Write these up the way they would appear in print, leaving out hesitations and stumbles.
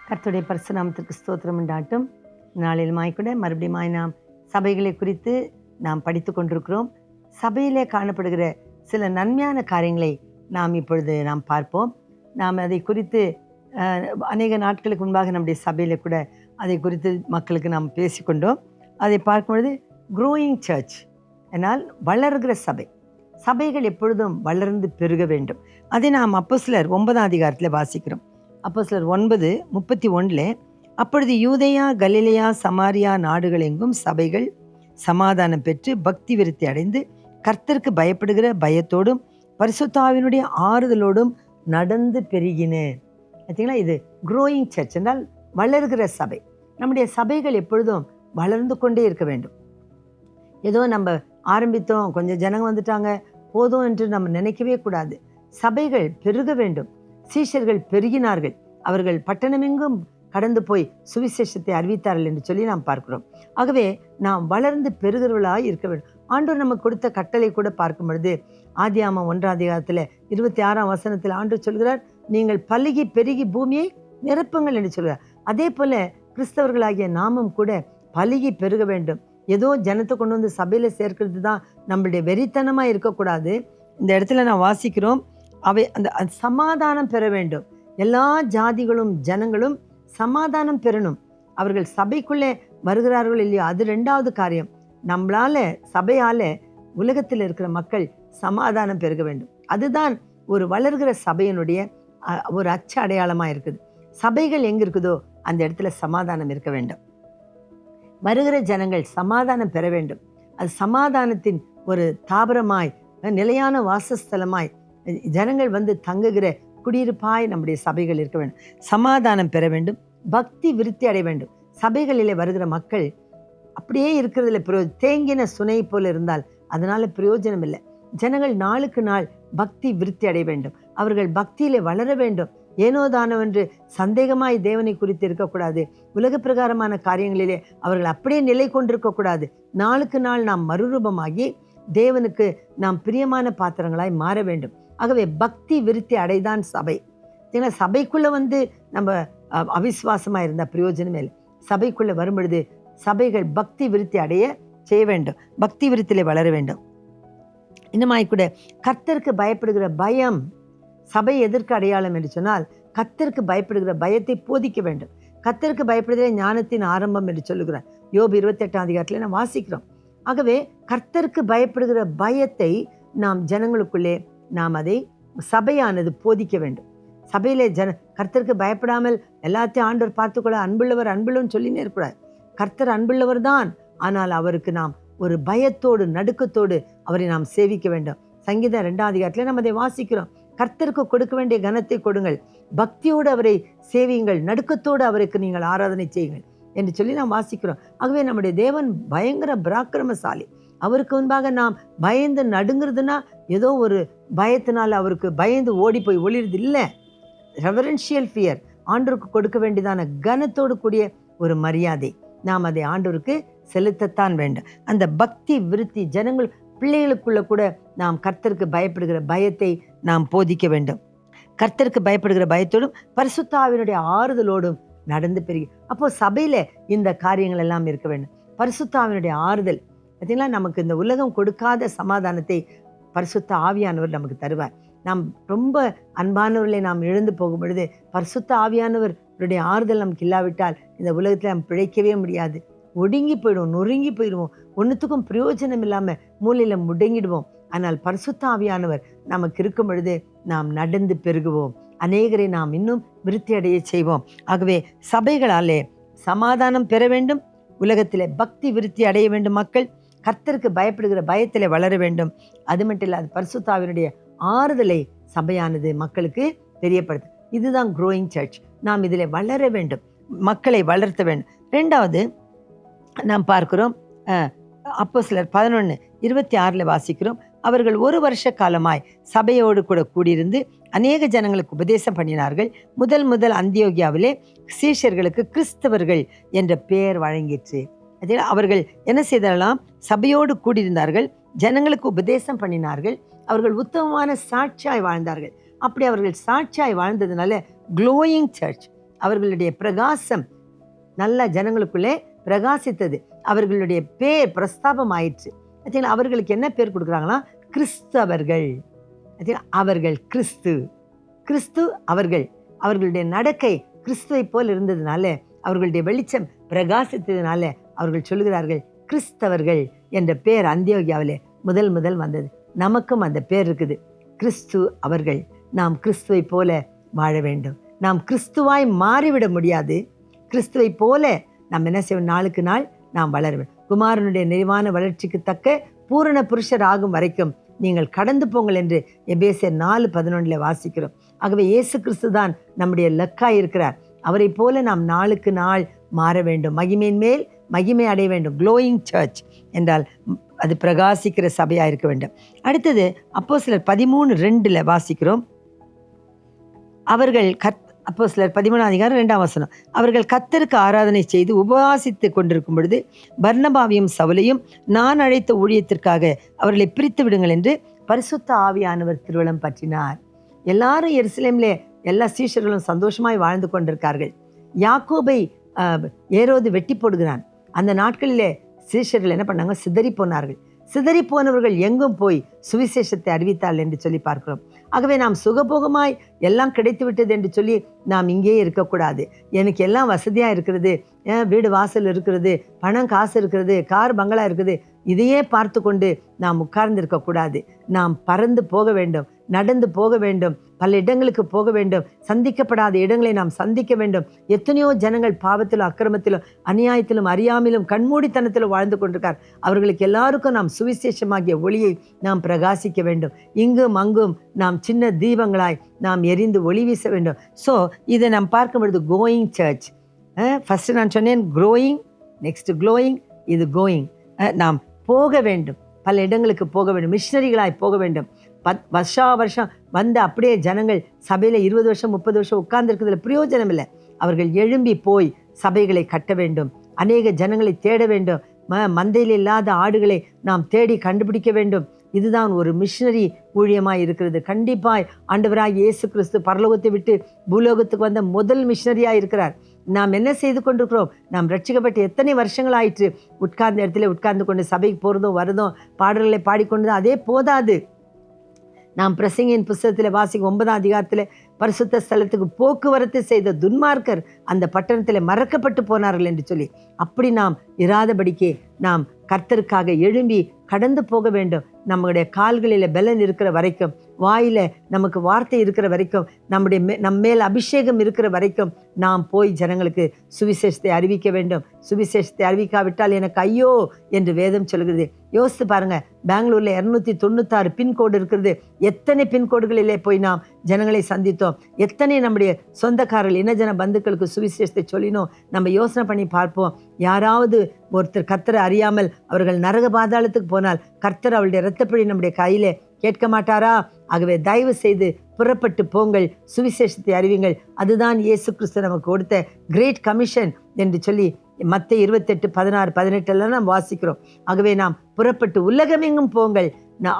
கர்த்தருடைய பரிசுநாமத்திற்கு ஸ்தோத்திரம் உண்டாட்டும். நாளிலுமாய் கூட மறுபடியும் நாம் சபைகளை குறித்து நாம் படித்து கொண்டிருக்கிறோம். சபையிலே காணப்படுகிற சில நன்மையான காரியங்களை நாம் இப்பொழுது பார்ப்போம். நாம் அதை குறித்து அநேக நாட்களுக்கு முன்பாக நம்முடைய சபையில் கூட அதை குறித்து மக்களுக்கு நாம் பேசிக்கொண்டோம். அதை பார்க்கும்பொழுது க்ரோயிங் சர்ச் என்னால் வளர்கிற சபைகள் எப்பொழுதும் வளர்ந்து பெருக வேண்டும். அதை நாம் அப்போஸ்தலர் 9ஆம் அதிகாரத்தில் வாசிக்கிறோம். அப்போஸ்தலர் 9:31 அப்பொழுது யூதேயா, கலிலேயா, சமாரியா நாடுகள் எங்கும் சபைகள் சமாதானம் பெற்று பக்தி விருத்தி அடைந்து கர்த்தருக்கு பயப்படுகிற பயத்தோடும் பரிசுத்தாவினுடைய ஆறுதலோடும் நடந்து பெருகின. பார்த்தீங்களா, இது க்ரோயிங் சர்ச் என்றால் வளர்கிற சபை. நம்முடைய சபைகள் எப்பொழுதும் வளர்ந்து கொண்டே இருக்க வேண்டும். ஏதோ நம்ம ஆரம்பித்தோம், கொஞ்சம் ஜனங்க வந்துட்டாங்க, போதும் என்று நம்ம நினைக்கவே கூடாது. சபைகள் பெருக வேண்டும். சீஷர்கள் பெருகினார்கள், அவர்கள் பட்டணமெங்கும் கடந்து போய் சுவிசேஷத்தை அறிவித்தார்கள் என்று சொல்லி நாம் பார்க்கிறோம். ஆகவே நாம் வளர்ந்து பெருகிறவர்களாக இருக்க வேண்டும். ஆண்டவர் நமக்கு கொடுத்த கட்டளை கூட பார்க்கும் பொழுது ஆதியாகமம் 1ஆம் அதிகாரத்தில் 26ஆம் வசனத்தில் ஆண்டவர் சொல்கிறார், நீங்கள் பலுகி பெருகி பூமியை நிரப்புங்கள் என்று சொல்கிறார். அதே போல கிறிஸ்தவர்களாகிய நாமும் கூட பலுகி பெருக வேண்டும். ஏதோ ஜனத்தை கொண்டு வந்து சபையில் சேர்க்கிறது தான் நம்மளுடைய வெறித்தனமாக இருக்கக்கூடாது. இந்த இடத்துல நான் வாசிக்கிறோம், அந்த சமாதானம் பெற வேண்டும். எல்லா ஜாதிகளும் ஜனங்களும் சமாதானம் பெறணும். அவர்கள் சபைக்குள்ளே வருகிறார்கள் இல்லையோ, அது 2வது காரியம். நம்மளால சபையால உலகத்தில் இருக்கிற மக்கள் சமாதானம் பெருக வேண்டும். அதுதான் ஒரு வளர்கிற சபையினுடைய ஒரு அச்ச அடையாளமாக இருக்குது. சபைகள் எங்கே இருக்குதோ அந்த இடத்துல சமாதானம் இருக்க வேண்டும். வருகிற ஜனங்கள் சமாதானம் பெற வேண்டும். அது சமாதானத்தின் ஒரு தாபரமாய், நிலையான வாசஸ்தலமாய், ஜனங்கள் வந்து தங்குகிற குடியிருப்பாய் நம்முடைய சபைகள் இருக்க வேண்டும். சமாதானம் பெற வேண்டும், பக்தி விருத்தி அடைய வேண்டும். சபைகளிலே வருகிற மக்கள் அப்படியே இருக்கிறதுல தேங்கின சுனை போல இருந்தால் அதனால பிரயோஜனம் இல்லை. ஜனங்கள் நாளுக்கு நாள் பக்தி விருத்தி அடைய வேண்டும். அவர்கள் பக்தியிலே வளர வேண்டும். ஏனோதானவென்று சந்தேகமாய் தேவனை குறித்து இருக்கக்கூடாது. உலக பிரகாரமான காரியங்களிலே அவர்கள் அப்படியே நிலை கொண்டிருக்கக்கூடாது. நாளுக்கு நாள் நாம் மறுரூபமாகி தேவனுக்கு நாம் பிரியமான பாத்திரங்களாய் மாற வேண்டும். ஆகவே பக்தி விருத்தி அடைதான் சபை. ஏன்னா சபைக்குள்ளே வந்து நம்ம அவிசுவாசமாக இருந்தால் பிரயோஜனமே இல்லை. சபைக்குள்ளே வரும்பொழுது சபைகள் பக்தி விருத்தி அடைய செய்ய வேண்டும். பக்தி விருத்தியிலே வளர வேண்டும். இன்னமாய் கூட கர்த்தருக்கு பயப்படுகிற பயம் சபை எதற்கு அடையாளம் என்று சொன்னால், கர்த்தருக்கு பயப்படுகிற பயத்தை போதிக்க வேண்டும். கர்த்தருக்கு பயப்படுகிற ஞானத்தின் ஆரம்பம் என்று சொல்லுகிறார். யோபு 28ஆம் அதிகாரத்தில் நாம் வாசிக்கிறோம். ஆகவே கர்த்தருக்கு பயப்படுகிற பயத்தை நாம் ஜனங்களுக்குள்ளே நாம் அதை சபையானது போதிக்க வேண்டும். சபையிலே கர்த்தருக்கு பயப்படாமல் எல்லாத்தையும் ஆண்டவர் பார்த்துக்கொள்ள அன்புள்ளவர் அன்புள்ளவன்னு சொல்லினே இருக்கக்கூடாது. கர்த்தர் அன்புள்ளவர் தான், ஆனால் அவருக்கு நாம் ஒரு பயத்தோடு நடுக்கத்தோடு அவரை நாம் சேவிக்க வேண்டும். சங்கீதம் 2ஆம் அதிகாரத்தில் நம்ம அதை வாசிக்கிறோம். கர்த்தருக்கு கொடுக்க வேண்டிய கனத்தை கொடுங்கள், பக்தியோடு அவரை சேவியுங்கள், நடுக்கத்தோடு அவருக்கு நீங்கள் ஆராதனை செய்யுங்கள் என்று சொல்லி நாம் வாசிக்கிறோம். ஆகவே நம்முடைய தேவன் பயங்கர பராக்கிரமசாலி. அவருக்கு முன்பாக நாம் பயந்து நடுங்கிறதுனா ஏதோ ஒரு பயத்தினால் அவருக்கு பயந்து ஓடி போய் ஒளிர்றது இல்லை. ரெவரன்ஷியல் ஃபியர், ஆண்டவருக்கு கொடுக்க வேண்டியதான கனத்தோடு கூடிய ஒரு மரியாதை நாம் அதை ஆண்டவருக்கு செலுத்தத்தான் வேண்டும். அந்த பக்தி விருத்தி ஜனங்கள் பிள்ளைகளுக்குள்ள கூட நாம் கர்த்தருக்கு பயப்படுகிற பயத்தை நாம் போதிக்க வேண்டும். கர்த்தருக்கு பயப்படுகிற பயத்தோடும் பரிசுத்த ஆவியினுடைய ஆறுதலோடும் நடந்து பெருகி, அப்போ சபையில இந்த காரியங்கள் எல்லாம் இருக்க வேண்டும். பரிசுத்த ஆவியினுடைய ஆறுதல் பார்த்தீங்களா, நமக்கு இந்த உலகம் கொடுக்காத சமாதானத்தை பரிசுத்த ஆவியானவர் நமக்கு தருவார். நாம் ரொம்ப அன்பானவர்களை நாம் இழந்து போகும் பொழுது பரிசுத்த ஆவியானவருடைய ஆறுதல் நமக்கு இல்லாவிட்டால் இந்த உலகத்தில் நாம் பிழைக்கவே முடியாது. ஒடுங்கி போயிடுவோம், நொறுங்கி போயிடுவோம், ஒன்றுத்துக்கும் பிரயோஜனம் இல்லாமல் மூலையில் முடங்கிடுவோம். ஆனால் பரிசுத்த ஆவியானவர் நமக்கு இருக்கும் பொழுது நாம் நடந்து பெருகுவோம். அநேகரை நாம் இன்னும் விருத்தி அடைய செய்வோம். ஆகவே சபைகளாலே சமாதானம் பெற வேண்டும். உலகத்திலே பக்தி விருத்தி அடைய வேண்டும். மக்கள் கர்த்தருக்கு பயப்படுகிற பயத்திலே வளர வேண்டும். அது மட்டும் இல்லாது பரிசுத்த ஆவியினுடைய ஆறுதலை சபையானது மக்களுக்கு தெரியப்படுது. இதுதான் க்ரோயிங் சர்ச். நாம் இதில் வளர வேண்டும், மக்களை வளர்த்த வேண்டும். 2வது நாம் பார்க்கிறோம், அப்போஸ்தலர் 11:26 வாசிக்கிறோம். அவர்கள் 1 வருஷ காலமாய் சபையோடு கூட கூடியிருந்து அநேக ஜனங்களுக்கு உபதேசம் பண்ணினார்கள். முதல் அந்தியோகியாவிலே சீஷர்களுக்கு கிறிஸ்தவர்கள் என்ற பெயர் வழங்கிற்று. அதில் அவர்கள் என்ன செய்தாலாம், சபையோடு கூடியிருந்தார்கள், ஜனங்களுக்கு உபதேசம் பண்ணினார்கள். அவர்கள் உத்தமமான சாட்சியாய் வாழ்ந்தார்கள். அப்படி அவர்கள் சாட்சியாய் வாழ்ந்ததுனால க்ளோயிங் சர்ச், அவர்களுடைய பிரகாசம் நல்ல ஜனங்களுக்குள்ளே பிரகாசித்தது. அவர்களுடைய பேர் பிரஸ்தாபம் ஆயிடுச்சு. அவர்களுக்கு என்ன பேர் கொடுக்குறாங்கன்னா கிறிஸ்தவர்கள். அவர்கள் கிறிஸ்து, கிறிஸ்து அவர்கள். அவர்களுடைய நடக்கை கிறிஸ்துவை போல் இருந்ததுனால, அவர்களுடைய வெளிச்சம் பிரகாசித்ததுனால அவர்கள் சொல்லுகிறார்கள் கிறிஸ்தவர்கள் என்ற பேர் அந்தியோகியாவிலே முதல் வந்தது. நமக்கும் அந்த பேர் இருக்குது, கிறிஸ்து அவர்கள். நாம் கிறிஸ்துவை போல வாழ வேண்டும். நாம் கிறிஸ்துவாய் மாறிவிட முடியாது. கிறிஸ்துவை போல நாம் என்ன செய்வோம்? நாளுக்கு நாள் நாம் வளர வேண்டும். குமாரனுடைய நிறைவான வளர்ச்சிக்கு தக்க பூரண புருஷர் ஆகும் வரைக்கும் நீங்கள் கடந்து போங்கள் என்று எபேசியர் 4:11 வாசிக்கிறோம். ஆகவே இயேசு கிறிஸ்து தான் நம்முடைய லக்காய் இருக்கிறார். அவரை போல நாம் நாளுக்கு நாள் மாற வேண்டும். மகிமையின் மேல் மகிமை அடைய வேண்டும். க்ளோயிங் சர்ச் என்றால் அது பிரகாசிக்கிற சபையாக இருக்க வேண்டும். அடுத்தது அப்போஸ்தலர் 13:2 வாசிக்கிறோம். அவர்கள் அப்போஸ்தலர் 13:2 அவர்கள் கர்த்தருக்கு ஆராதனை செய்து உபவாசித்து கொண்டிருக்கும் பொழுது பர்னபாவையும் சவுலையும் நான் அழைத்த ஊழியத்திற்காக அவர்களை பிரித்து விடுங்கள் என்று பரிசுத்த ஆவியானவர் திருவலம் பற்றினார். எல்லாரும் எருசலேமிலே எல்லா சீஷர்களும் சந்தோஷமாய் வாழ்ந்து கொண்டிருக்கார்கள். யாக்கோபை ஏரோது வெட்டி போடுகிறான். அந்த நாட்களிலே சீஷர்கள் என்ன பண்ணாங்க? சிதறி போனார்கள். சிதறி போனவர்கள் எங்கும் போய் சுவிசேஷத்தை அறிவித்தாள் என்று சொல்லி பார்க்கிறோம். ஆகவே நாம் சுகபோகமாய் எல்லாம் கிடைத்து விட்டது என்று சொல்லி நாம் இங்கேயே இருக்கக்கூடாது. எனக்கு எல்லாம் வசதியாக இருக்கிறது, வீடு வாசல் இருக்கிறது, பணம் காசு இருக்கிறது, கார் பங்களா இருக்குது, இதையே பார்த்து கொண்டு நாம் உட்கார்ந்து இருக்கக்கூடாது. நாம் பறந்து போக வேண்டும், நடந்து போக வேண்டும், பல இடங்களுக்கு போக வேண்டும், சந்திக்கப்படாத இடங்களை நாம் சந்திக்க வேண்டும். எத்தனையோ ஜனங்கள் பாவத்திலும் அக்கிரமத்திலும் அநியாயத்திலும் அறியாமலும் கண்மூடித்தனத்திலும் வாழ்ந்து கொண்டிருக்கார். அவர்களுக்கு எல்லாருக்கும் நாம் சுவிசேஷமாகிய ஒளியை நாம் பிரகாசிக்க வேண்டும். இங்கும் அங்கும் நாம் சின்ன தீபங்களாய் நாம் எரிந்து ஒளி வீச வேண்டும். ஸோ இதை நாம் பார்க்கும் பொழுது கோயிங் சர்ச். ஃபஸ்ட்டு நான் சொன்னேன் க்ரோயிங், நெக்ஸ்ட் க்ளோயிங், இது கோயிங். நாம் போக வேண்டும், பல இடங்களுக்கு போக வேண்டும், மிஷனரிகளாய் போக வேண்டும். வருஷம் வந்து அப்படியே ஜனங்கள் சபையில் 20 வருஷம் 30 வருஷம் உட்கார்ந்துருக்கிறதுல பிரயோஜனம் இல்லை. அவர்கள் எழும்பி போய் சபைகளை கட்ட வேண்டும், அநேக ஜனங்களை தேட வேண்டும், மந்தையில் இல்லாத ஆடுகளை நாம் தேடி கண்டுபிடிக்க வேண்டும். இதுதான் ஒரு மிஷனரி ஊழியமாய் இருக்கிறது. கண்டிப்பாய் ஆண்டவராய் இயேசு கிறிஸ்து பரலோகத்தை விட்டு பூலோகத்துக்கு வந்த முதல் மிஷனரியாக இருக்கிறார். நாம் என்ன செய்து கொண்டிருக்கிறோம்? நாம் ரட்சிக்கப்பட்டு எத்தனை வருஷங்கள் ஆயிற்று? உட்கார்ந்த இடத்துல உட்கார்ந்து கொண்டு சபைக்கு போகிறதும் வரதும் பாடல்களை பாடிக்கொண்டதும் அதே போதாது. நாம் பிரசங்கியின் புஸ்தகத்தில் வாசிக்கும் 9ஆம் அதிகாரத்தில் பரிசுத்த ஸ்தலத்துக்கு போக்குவரத்து செய்த துன்மார்க்கர் அந்த பட்டணத்தில் மறக்கப்பட்டு போனார்கள் என்று சொல்லி, அப்படி நாம் இராதபடிக்கே நாம் கர்த்தருக்காக எழும்பி கடந்து போக வேண்டும். நம்முடைய கால்களில் பலன் இருக்கிற வரைக்கும், வாயில் நமக்கு வார்த்தை இருக்கிற வரைக்கும், நம்மேல் அபிஷேகம் இருக்கிற வரைக்கும் நாம் போய் ஜனங்களுக்கு சுவிசேஷத்தை அறிவிக்க வேண்டும். சுவிசேஷத்தை அறிவிக்காவிட்டால் எனக்கு ஐயோ என்று வேதம் சொல்கிறது. யோசித்து பாருங்கள், பெங்களூரில் 296 பின்கோடு இருக்கிறது. எத்தனை பின்கோடுகளிலே போய் நாம் ஜனங்களை சந்தித்தோம். எத்தனை நம்முடைய சொந்தக்காரர்கள் இனஜன பந்துக்களுக்கு சுவிசேஷத்தை சொல்லினோம். நம்ம யோசனை பண்ணி பார்ப்போம். யாராவது ஒருத்தர் கர்த்தரை அறியாமல் அவர்கள் நரக பாதாளத்துக்கு போனால் கர்த்தர் அவளுடைய இரத்தப்பழி நம்முடைய கையிலே கேட்க மாட்டாரா? ஆகவே தயவு செய்து புறப்பட்டு போங்கள், சுவிசேஷத்தை அறிவிங்கள். அதுதான் இயேசு கிறிஸ்து நமக்கு கொடுத்த கிரேட் கமிஷன் என்று சொல்லி மத்தேயு 28:16-18 நாம் வாசிக்கிறோம். ஆகவே நாம் புறப்பட்டு உலகமெங்கும் போங்கள்.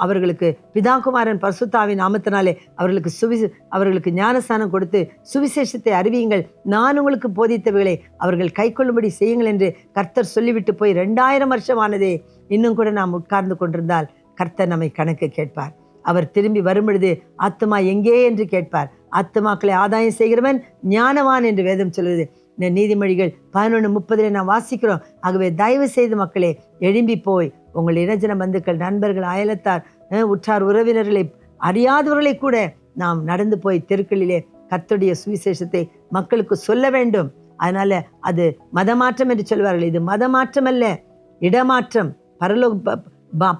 அவர்களுக்கு பிதாகுமாரன் பரிசுத்தாவின் நாமத்தினாலே அவர்களுக்கு ஞானஸ்நானம் கொடுத்து சுவிசேஷத்தை அறிவியுங்கள். நான் உங்களுக்கு போதித்தவைகளை அவர்கள் கைக்கொள்ளும்படி செய்யுங்கள் என்று கர்த்தர் சொல்லிவிட்டு போய் 2000 வருஷம் ஆனதே. இன்னும் கூட நாம் உட்கார்ந்து கொண்டிருந்தால் கர்த்தர் நம்மை கணக்கு கேட்பார். அவர் திரும்பி வரும் பொழுது ஆத்துமா எங்கே என்று கேட்பார். ஆத்துமாக்களை ஆதாயம் செய்கிறவன் ஞானவான் என்று வேதம் சொல்லுது. நீதிமொழிகள் 11:30 நாம் வாசிக்கிறோம். ஆகவே தயவு செய்து மக்களே எழும்பி போய் உங்கள் இனஜன பந்துக்கள், நண்பர்கள், அயலத்தார், உற்றார் உறவினர்களை, அறியாதவர்களை கூட நாம் நடந்து போய் தெருக்களிலே கர்த்தருடைய சுவிசேஷத்தை மக்களுக்கு சொல்ல வேண்டும். அதனால அது மதமாற்றம் என்று சொல்வார்கள். இது மதமாற்றம் அல்ல, இடமாற்றம்.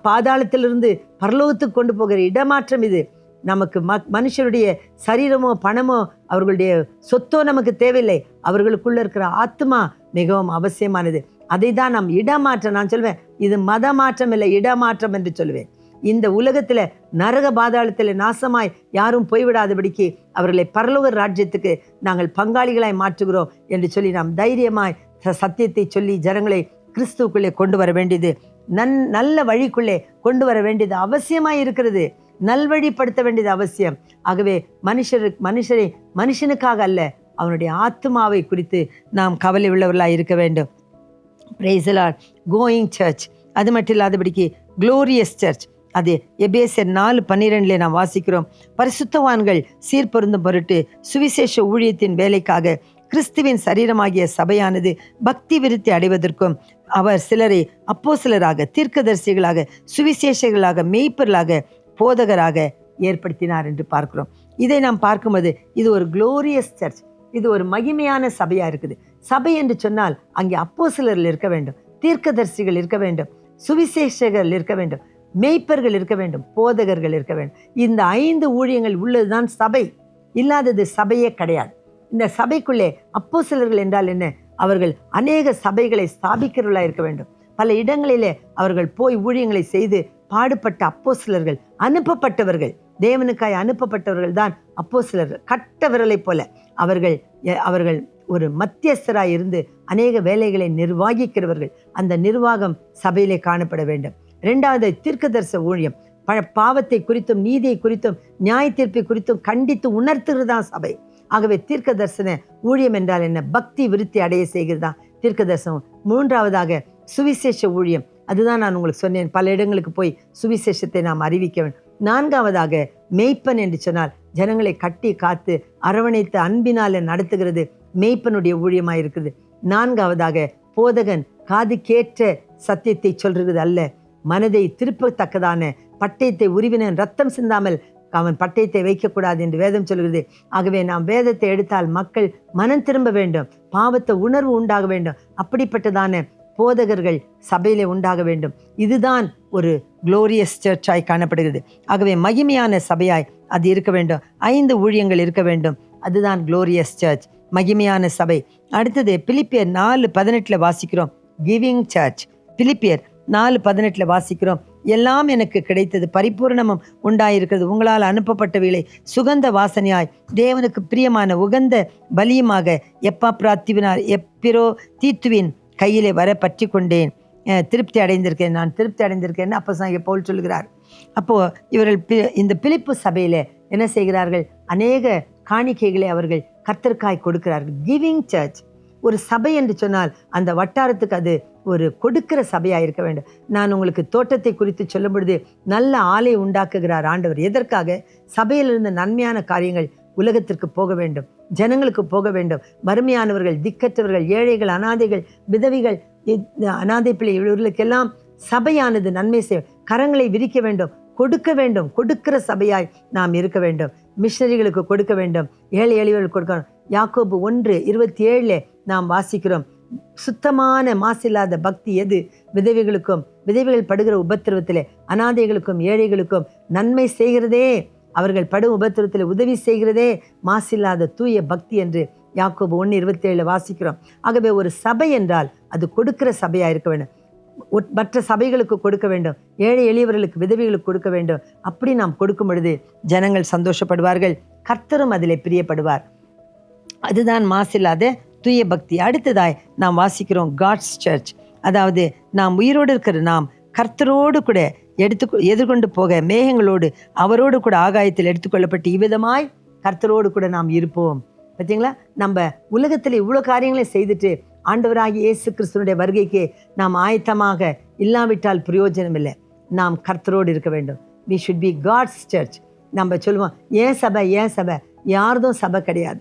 பாதாளத்திலிருந்து பரலோகத்துக்கு கொண்டு போகிற இடமாற்றம் இது. நமக்கு மனுஷருடைய சரீரமோ பணமோ அவர்களுடைய சொத்தோ நமக்கு தேவையில்லை. அவர்களுக்குள்ள இருக்கிற ஆத்மா மிகவும் அவசியமானது. அதை தான் நாம் இடமாற்றம், நான் சொல்வேன் இது மதமாற்றம் இல்லை, இடமாற்றம் என்று சொல்லுவேன். இந்த உலகத்தில் நரக பாதாளத்தில் நாசமாய் யாரும் போய்விடாதபடிக்கு அவர்களை பரலோக ராஜ்யத்துக்கு நாங்கள் பங்காளிகளாய் மாற்றுகிறோம் என்று சொல்லி நாம் தைரியமாய் சத்தியத்தை சொல்லி ஜனங்களை கிறிஸ்துவுக்குள்ளே கொண்டு வர வேண்டியது, நல்ல வழிக்குள்ளே கொண்டு வர வேண்டியது அவசியமாய் இருக்கிறது. நல்வழிப்படுத்த வேண்டியது அவசியம். ஆகவே மனுஷரை மனுஷனுக்காக அல்ல, அவனுடைய ஆத்மாவை குறித்து நாம் கவலை உள்ளவர்களாக இருக்க வேண்டும். Praise the lord. Going church, அது மட்டும் இல்லாதபடிக்கு க்ளோரியஸ் சர்ச், அது எபேசியர் 4:12 நாம் வாசிக்கிறோம். பரிசுத்தவான்கள் சீர்பொருந்தும் பொருட்டு சுவிசேஷ ஊழியத்தின் வேலைக்காக கிறிஸ்துவின் சரீரமாகிய சபையானது பக்தி விருத்தி அடைவதற்கும் அவர் சிலரை அப்போஸ்தலராக, தீர்க்கதரிசிகளாக, சுவிசேஷகளாக, மேய்ப்பர்களாக, போதகராக ஏற்படுத்தினார் என்று பார்க்கிறோம். இதை நாம் பார்க்கும்போது இது ஒரு க்ளோரியஸ் சர்ச், இது ஒரு மகிமையான சபையா இருக்குது. சபை என்று சொன்னால் அங்கே அப்போஸ்தலர்கள் இருக்க வேண்டும், தீர்க்கதரிசிகள் இருக்க வேண்டும், சுவிசேஷகர்கள் இருக்க வேண்டும், மேய்ப்பர்கள் இருக்க வேண்டும், போதகர்கள் இருக்க வேண்டும். இந்த 5 ஊழியங்கள் உள்ளதுதான் சபை. இல்லாதது சபையே கிடையாது. இந்த சபைக்குள்ளே அப்போஸ்தலர்கள் என்றால் என்ன? அவர்கள் அநேக சபைகளை ஸ்தாபிக்கிறவர்களாக இருக்க வேண்டும். பல இடங்களிலே அவர்கள் போய் ஊழியங்களை செய்து பாடுபட்ட அப்போஸ்தலர்கள், அனுப்பப்பட்டவர்கள், தேவனுக்காய் அனுப்பப்பட்டவர்கள் தான் அப்போஸ்தலர்கள். கட்ட விரலை போல அவர்கள் ஒரு மத்தியஸ்தராய் இருந்து அநேக வேலைகளை நிர்வாகிக்கிறவர்கள். அந்த நிர்வாகம் சபையிலே காணப்பட வேண்டும். 2வது தீர்க்கதரிச ஊழியம். பாவத்தை குறித்தும் நீதியை குறித்தும் நியாய தீர்ப்பை குறித்தும் கண்டித்து உணர்த்துகிறதான் சபை. ஆகவே தீர்க்க தரிசன ஊழியம் என்றால் என்ன? பக்தி விருத்தி அடைய செய்கிறதா தீர்க்க தரிசனம். 3வதாக சுவிசேஷ ஊழியம். அதுதான் நான் உங்களுக்கு சொன்னேன், பல இடங்களுக்கு போய் சுவிசேஷத்தை நாம் அறிவிக்க வேண்டும். 4வதாக மேய்ப்பன் என்று சொன்னால் ஜனங்களை கட்டி காத்து அரவணைத்து அன்பினால நடத்துகிறது மேய்ப்பனுடைய ஊழியமாக இருக்குது. 4வதாக போதகன் காதுக்கேற்ற சத்தியத்தை சொல்றது அல்ல, மனதை திருப்பத்தக்கதான பட்டயத்தை உருவினன் ரத்தம் சிந்தாமல் அவன் பட்டயத்தை வைக்கக்கூடாது என்று வேதம் சொல்கிறது. ஆகவே நாம் வேதத்தை எடுத்தால் மக்கள் மனம் திரும்ப வேண்டும், பாவத்தை உணர்வு உண்டாக வேண்டும். அப்படிப்பட்டதான போதகர்கள் சபையிலே உண்டாக வேண்டும். இதுதான் ஒரு குளோரியஸ் சர்ச்சாய் காணப்படுகிறது. ஆகவே மகிமையான சபையாய் அது இருக்க வேண்டும். 5 ஊழியங்கள் இருக்க வேண்டும். அதுதான் குளோரியஸ் சர்ச், மகிமையான சபை. அடுத்தது பிலிப்பியர் 4:18 வாசிக்கிறோம், கிவிங் சர்ச். பிலிப்பியர் 4:18 வாசிக்கிறோம், எல்லாம் எனக்கு கிடைத்தது, பரிபூர்ணமும் உண்டாயிருக்கிறது, உங்களால் அனுப்பப்பட்டவைகளை சுகந்த வாசனையாய் தேவனுக்கு பிரியமான உகந்த பலியுமாக எப்பாப்ராத்திவினார் எப்பிரோ தீத்துவின் கையிலே வர பற்றி கொண்டேன், திருப்தி அடைந்திருக்கேன், நான் திருப்தி அடைந்திருக்கேன் அப்போஸ்தலனாகிய பவுல் சொல்கிறார். அப்போது இவர்கள் இந்த பிலிப்பு சபையில் என்ன செய்கிறார்கள்? அநேக காணிக்கைகளை அவர்கள் கர்த்தருக்காய் கொடுக்கிறார்கள். Giving church. ஒரு சபை என்று சொன்னால் அந்த வட்டாரத்துக்கு அது ஒரு கொடுக்கிற சபையாக இருக்க வேண்டும். நான் உங்களுக்கு தோட்டத்தை குறித்து சொல்லும் பொழுது நல்ல ஆலை உண்டாக்குகிறார் ஆண்டவர். எதற்காக? சபையிலிருந்து நன்மையான காரியங்கள் உலகத்திற்கு போக வேண்டும், ஜனங்களுக்கு போக வேண்டும். வறுமையானவர்கள், திக்கற்றவர்கள், ஏழைகள், அனாதைகள், விதவிகள், அனாதை பிள்ளை இவர்களுக்கெல்லாம் சபையானது நன்மை செய்ய கரங்களை விரிக்க வேண்டும், கொடுக்க வேண்டும். கொடுக்கிற சபையாய் நாம் இருக்க வேண்டும். மிஷனரிகளுக்கு கொடுக்க வேண்டும், ஏழை எளியவர்களுக்கு கொடுக்கணும். யாக்கோபு 1:27 நாம் வாசிக்கிறோம், சுத்தமான மாசில்லாத பக்தி எது? விதவைகளுக்கும் விதவைகள் படுகிற உபத்திரவத்திலே அனாதைகளுக்கும் ஏழைகளுக்கும் நன்மை செய்கிறதே, அவர்கள் படும் உபத்திரவத்தில் உதவி செய்கிறதே மாசில்லாத தூய பக்தி என்று யாக்கோபு 1:27 வாசிக்கிறோம். ஆகவே ஒரு சபை என்றால் அது கொடுக்கிற சபையாக இருக்க வேண்டும். மற்ற சபைகளுக்கு கொடுக்க வேண்டும், ஏழை எளியவர்களுக்கு விதவைகளுக்கு கொடுக்க வேண்டும். அப்படி நாம் கொடுக்கும் பொழுது ஜனங்கள் சந்தோஷப்படுவார்கள், கர்த்தரும் அதிலே பிரியப்படுவார். அதுதான் மாசில்லாத தூய பக்தி. அடுத்ததாய் நாம் வாசிக்கிறோம் காட்ஸ் சர்ச். அதாவது நாம் உயிரோடு இருக்கிற நாம் கர்த்தரோடு கூட எதிர்கொண்டு போக மேகங்களோடு அவரோடு கூட ஆகாயத்தில் எடுத்துக்கொள்ளப்பட்டு இவ்விதமாய் கர்த்தரோடு கூட நாம் இருப்போம். பார்த்தீங்களா? நம்ம உலகத்தில் இவ்வளோ காரியங்களை செய்துட்டு ஆண்டவராகிய இயேசு கிறிஸ்துவனுடைய வருகைக்கு நாம் ஆயத்தமாக இல்லாவிட்டால் பிரயோஜனம் இல்லை. நாம் கர்த்தரோடு இருக்க வேண்டும். we should be God's church. நம்ம சொல்லுவோம், ஏன் சபை, ஏன் சபை? யார்தும் சபை கிடையாது.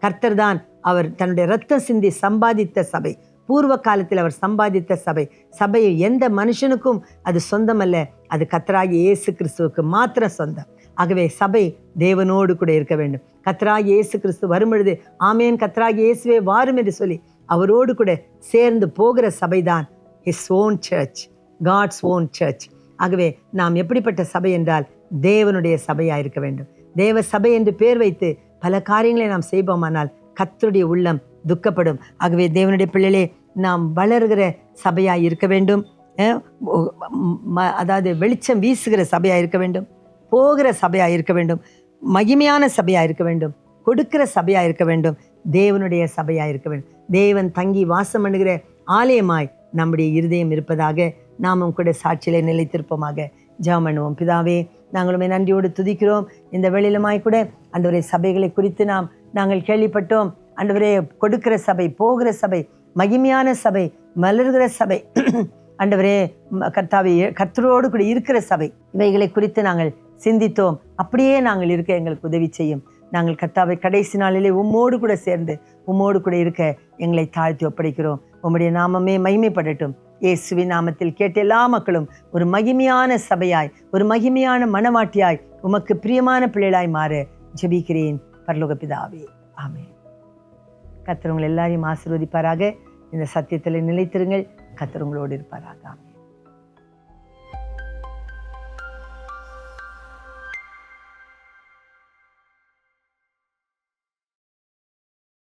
கர்த்தர் தான் அவர் தன்னுடைய ரத்தம் சிந்தி சம்பாதித்த சபை. பூர்வ காலத்தில் அவர் சம்பாதித்த சபை. சபையை எந்த மனுஷனுக்கும் அது சொந்தமல்ல, அது கர்த்தராகிய இயேசு கிறிஸ்துவுக்கு மாத்திரம் சொந்தம். ஆகவே சபை தேவனோடு கூட இருக்க வேண்டும். கர்த்தராகிய இயேசு கிறிஸ்து வரும்பொழுது ஆமேன் கர்த்தராகிய இயேசுவே வாரும் என்று சொல்லி அவரோடு கூட சேர்ந்து போகிற சபைதான் his own church, God's own church. ஆகவே நாம் எப்படிப்பட்ட சபை என்றால் தேவனுடைய சபையாக இருக்க வேண்டும். தேவ சபை என்று பேர் வைத்து பல காரியங்களை நாம் செய்வோமானால் கர்த்தருடைய உள்ளம் துக்கப்படும். ஆகவே தேவனுடைய பிள்ளைகளே, நாம் வளர்கிற சபையாக இருக்க வேண்டும். அதாவது வெளிச்சம் வீசுகிற சபையாக இருக்க வேண்டும், போகிற சபையாக இருக்க வேண்டும், மகிமையான சபையாக இருக்க வேண்டும், கொடுக்கிற சபையாக இருக்க வேண்டும், தேவனுடைய சபையாக இருக்க வேண்டும். தேவன் தங்கி வாசம் பண்ணுகிற ஆலயமாய் நம்முடைய இருதயம் இருப்பதாக நாமும் கூட சாட்சியிலே நிலைத்திருப்போமாக. ஜெபம் பண்ணுவோம். பிதாவே, நாங்களுமே நன்றியோடு துதிக்கிறோம். இந்த வேளையிலுமாய் கூட ஆண்டவரே சபைகளை குறித்து நாம் நாங்கள் கேள்விப்பட்டோம் ஆண்டவரே, கொடுக்கிற சபை, போகிற சபை, மகிமையான சபை, மலர்கிற சபை, ஆண்டவரே கர்த்தாவே கர்த்தரோடு கூட இருக்கிற சபை, இவைகளை குறித்து நாங்கள் சிந்தித்தோம். அப்படியே நாங்கள் இருக்க எங்களுக்கு உதவி செய்யும். நாங்கள் கர்த்தாவை கடைசி நாளிலே உம்மோடு கூட சேர்ந்து உம்மோடு கூட இருக்க எங்களை தாழ்த்தி ஒப்படைக்கிறோம். உம்முடைய நாமமே மகிமைப்படட்டும். இயேசுவின் நாமத்தில் கேட்ட எல்லா மக்களும் ஒரு மகிமையான சபையாய், ஒரு மகிமையான மனவாட்டியாய், உமக்கு பிரியமான பிள்ளைகளாய் மாற ஜெபிக்கிறேன் பரலோக பிதாவே, ஆமென். கர்த்தர் உங்கள் எல்லாரையும் ஆசீர்வதிப்பாராக. இந்த சத்தியத்தில் நிலைத்திருங்கள். கர்த்தர் உங்களோடு இருப்பாராக. ஆமென்.